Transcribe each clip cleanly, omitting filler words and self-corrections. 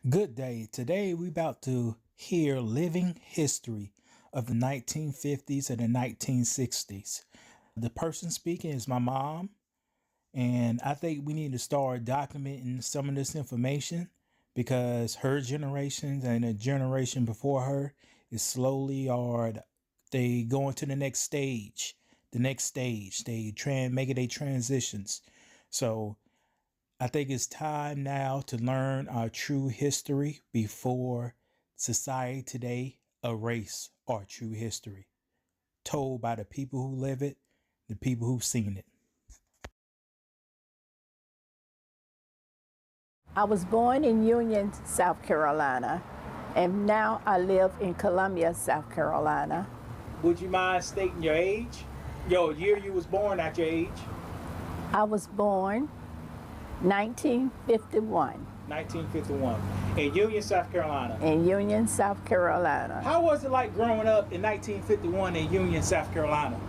Good day. Today we about to hear living history of the 1950s and the 1960s. The person speaking is my mom, and I think we need to start documenting some of this information because her generation and the generation before her is slowly or they going to the next stage. They making their transitions. So I think it's time now to learn our true history before society today erase our true history, told by the people who live it, the people who've seen it. I was born in Union, South Carolina, and now I live in Columbia, South Carolina. Would you mind stating your age? Your year you was born, not your age. I was born 1951 1951 in Union, South Carolina. in Union, South Carolina. How was it like growing up in 1951 in Union, South Carolina?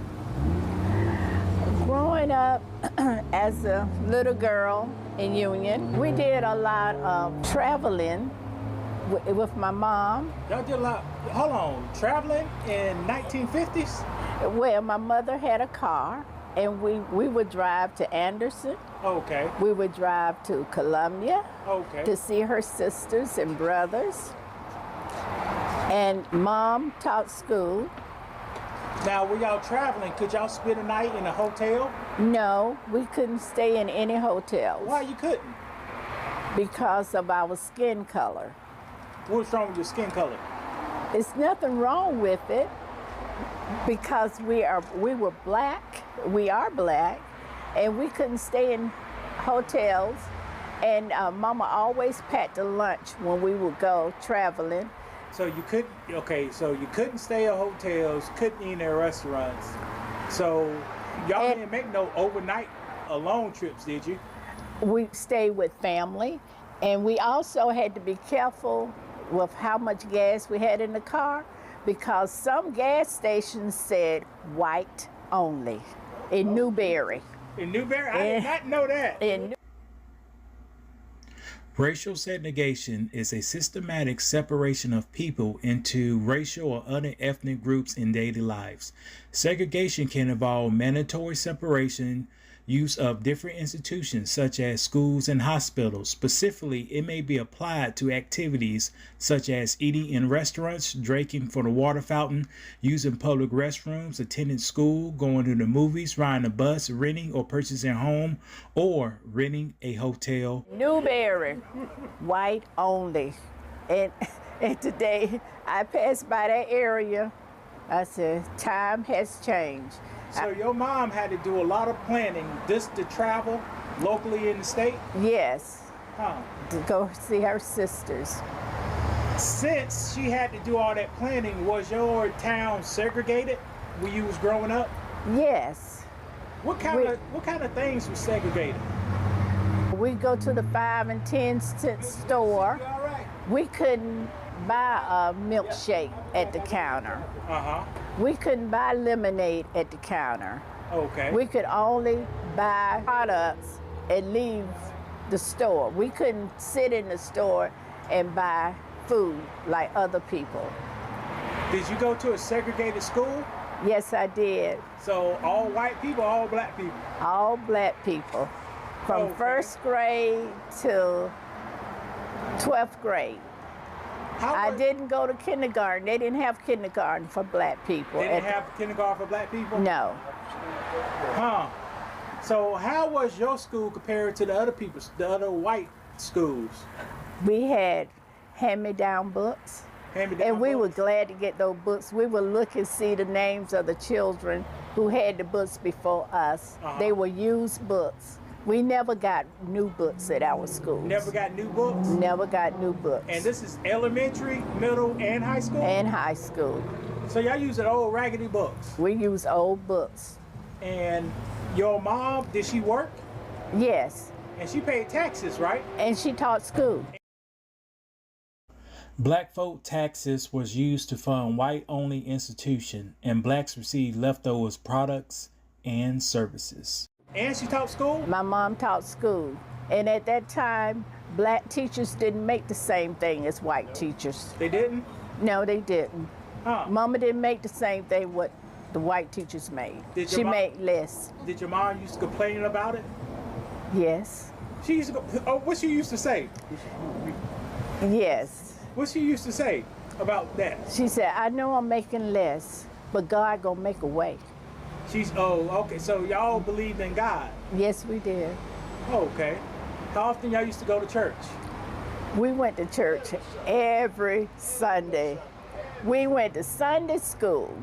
Growing up as a little girl in Union, we did a lot of traveling with my mom. Y'all did a lot. Hold on, traveling in 1950s? Well, my mother had a car, and we would drive to Anderson. Okay. We would drive to Columbia Okay. to see her sisters and brothers. And Mom taught school. Now, when y'all traveling, could y'all spend a night in a hotel? No, we couldn't stay in any hotels Why you couldn't? because of our skin color. What's wrong with your skin color? It's nothing wrong with it because we were black, we are black, and we couldn't stay in hotels. And Mama always packed a lunch when we would go traveling. So you couldn't, so you couldn't stay at hotels, couldn't eat in their restaurants. So y'all didn't make no overnight alone trips, did you? We stayed with family, and we also had to be careful with how much gas we had in the car because some gas stations said white only in Newberry. In Newberry? I did not know that. Racial segregation is a systematic separation of people into racial or other ethnic groups in daily lives. Segregation can involve mandatory separation, use of different institutions such as schools and hospitals. Specifically, it may be applied to activities such as eating in restaurants, drinking from the water fountain, using public restrooms, attending school, going to the movies, riding a bus, renting or purchasing a home, or renting a hotel. Newberry, white only. And today I passed by that area. I said, time has changed. So your mom had to do a lot of planning just to travel locally in the state? Yes, Huh. to go see her sisters. Since she had to do all that planning, was your town segregated when you was growing up? Yes. What kind of things were segregated? We go to the 5 and 10 cent store. You all right? We couldn't buy a milkshake at the counter. Uh-huh. We couldn't buy lemonade at the counter. Okay. We could only buy products and leave the store. We couldn't sit in the store and buy food like other people. Did you go to a segregated school? Yes, I did. So all white people, all black people? All black people. From Okay. first grade to 12th grade. I didn't go to kindergarten. They didn't have kindergarten for black people. They didn't have kindergarten for black people? No. Huh. So how was your school compared to the other white schools? We had hand-me-down books. Hand-me-down And we were books? glad to get those books. We would look and see the names of the children who had the books before us. Uh-huh. They were used books. We never got new books at our schools. Never got new books? Never got new books. And this is elementary, middle, and high school? And high school. So y'all using old raggedy books. We use old books. And your mom, did she work? Yes. And she paid taxes, right? And she taught school. Black folk taxes was used to fund white-only institution, and blacks received leftovers products and services. And she taught school? My mom taught school. And at that time, black teachers didn't make the same thing as white teachers. They didn't? No, they didn't. Huh. Mama didn't make the same thing what the white teachers made. She made less. Did your mom used to complain about it? Yes. She used to go, oh, what she used to say? Yes. What she used to say about that? She said, I know I'm making less, but God gonna make a way. Oh, okay, so y'all believed in God? Yes, we did. Okay. How often y'all used to go to church? We went to church every Sunday. We went to Sunday school.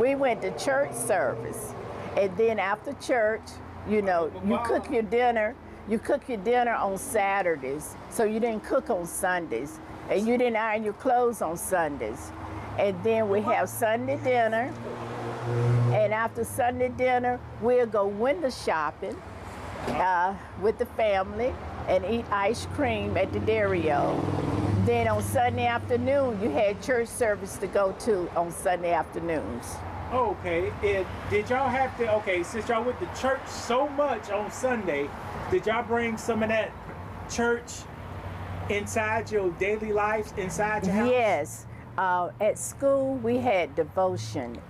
We went to church service. And then after church, you know, you cook your dinner. You cook your dinner on Saturdays, so you didn't cook on Sundays. And you didn't iron your clothes on Sundays. And then we have Sunday dinner. And after Sunday dinner, we'll go window shopping with the family and eat ice cream at the Dario. Then on Sunday afternoon, you had church service to go to on Sunday afternoons. Okay, did y'all have to, okay, since y'all went to church so much on Sunday, did y'all bring some of that church inside your daily life, inside your house? Yes. At school, we had devotion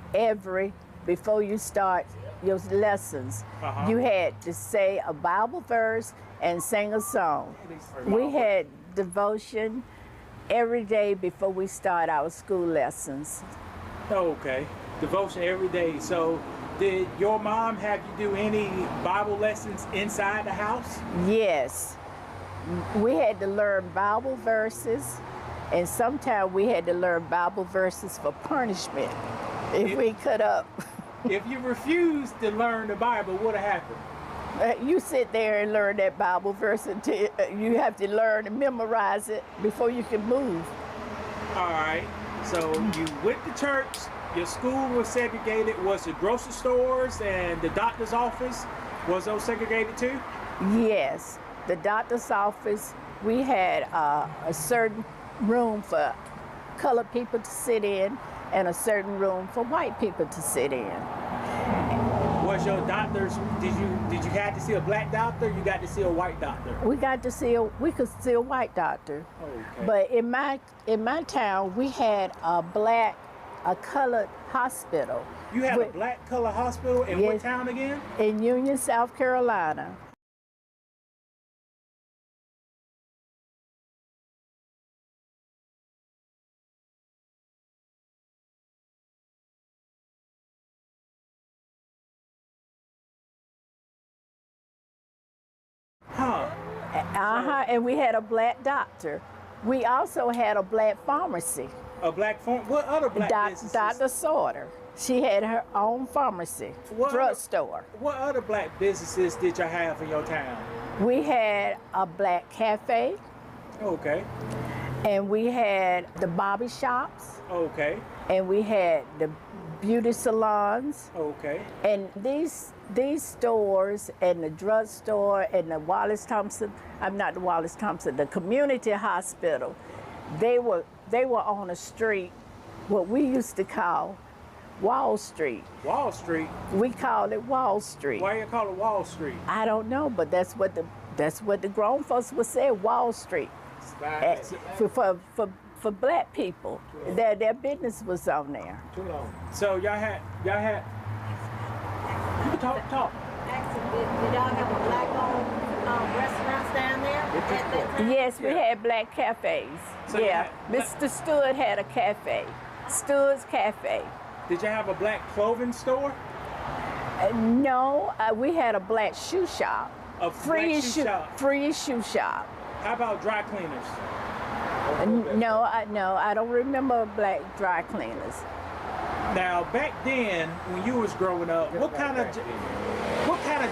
before you start your lessons. You had to say a Bible verse and sing a song. We had devotion every day before we start our school lessons. Okay, devotion every day. So did your mom have you do any Bible lessons inside the house? Yes. We had to learn Bible verses, and sometimes we had to learn Bible verses for punishment if we cut up. If you refused to learn the Bible, what would have happened? You sit there and learn that Bible verse until you have to learn and memorize it before you can move. All right, so you went to church, your school was segregated. Was the grocery stores and the doctor's office, was those segregated too? Yes, the doctor's office, we had a certain room for colored people to sit in and a certain room for white people to sit in. Was your doctors, did you have to see a black doctor? You got to see a white doctor? We could see a white doctor. Okay. But in my town, we had a colored hospital. You had a black color hospital in what town again? In Union, South Carolina. Huh. And we had a black doctor. We also had a black pharmacy. A black what other black businesses? Dr. Sorter. She had her own pharmacy, drugstore. What other black businesses did y'all have in your town? We had a black cafe. Okay. And we had the barber shops. Okay. And we had the beauty salons. Okay. And these stores and the drugstore and the the community hospital, they were on a street, what we used to call Wall Street. Wall Street? We called it Wall Street. Why you call it Wall Street? I don't know, but that's what the grown folks would say, Wall Street. For black people, their business was on there. Too long. So y'all had talk. Did y'all have a black-owned restaurants down there at that time? Yes, we had black cafes. So Mr. Stewart had a cafe, Stewart's Cafe. Did y'all have a black clothing store? No, we had a black shoe shop. A free shoe shop? Free shoe shop. How about dry cleaners? No, I don't remember black dry cleaners. Now, back then, when you was growing up, what kind of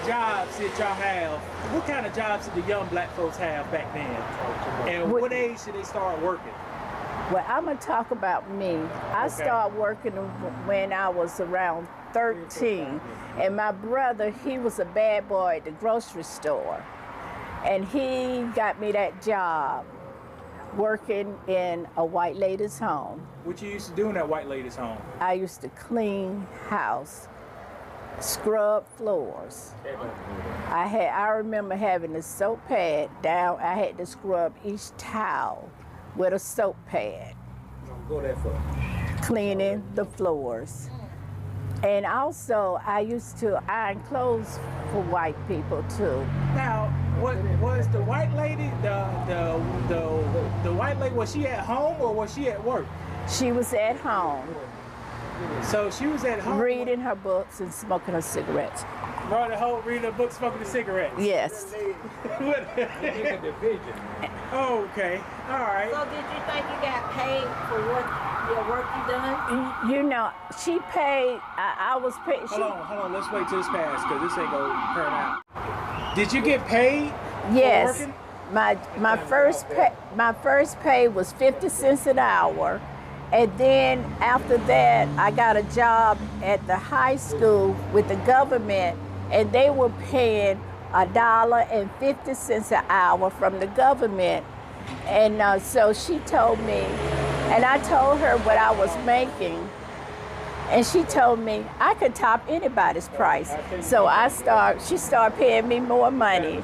jobs did y'all have? What kind of jobs did the young black folks have back then? And what age did they start working? Well, I'm going to talk about me. I started working when I was around 13. And my brother, he was a bad boy at the grocery store. And he got me that job working in a white lady's home. What you used to do in that white lady's home? I used to clean house. scrub floors. I remember having a soap pad down. I had to scrub each towel with a soap pad. Go that far. Cleaning the floors. And also, I used to iron clothes for white people too. Now, what was the white lady? The white lady, was she at home or was she at work? She was at home, So she was at home reading her books and smoking her cigarettes. Brought the whole reading a book, smoking a cigarette. Yes. Oh, okay. All right. So did you think you got paid for your work you done? You know, she paid. I was paid. Hold on. Let's wait till this pass because this ain't gonna turn out. Did you get paid? Yes. For working? My first pay was 50 cents an hour, and then after that, I got a job at the high school with the government, and they were paying $1.50 an hour from the government. And so she told me, and I told her what I was making, and she told me I could top anybody's price. So she started paying me more money.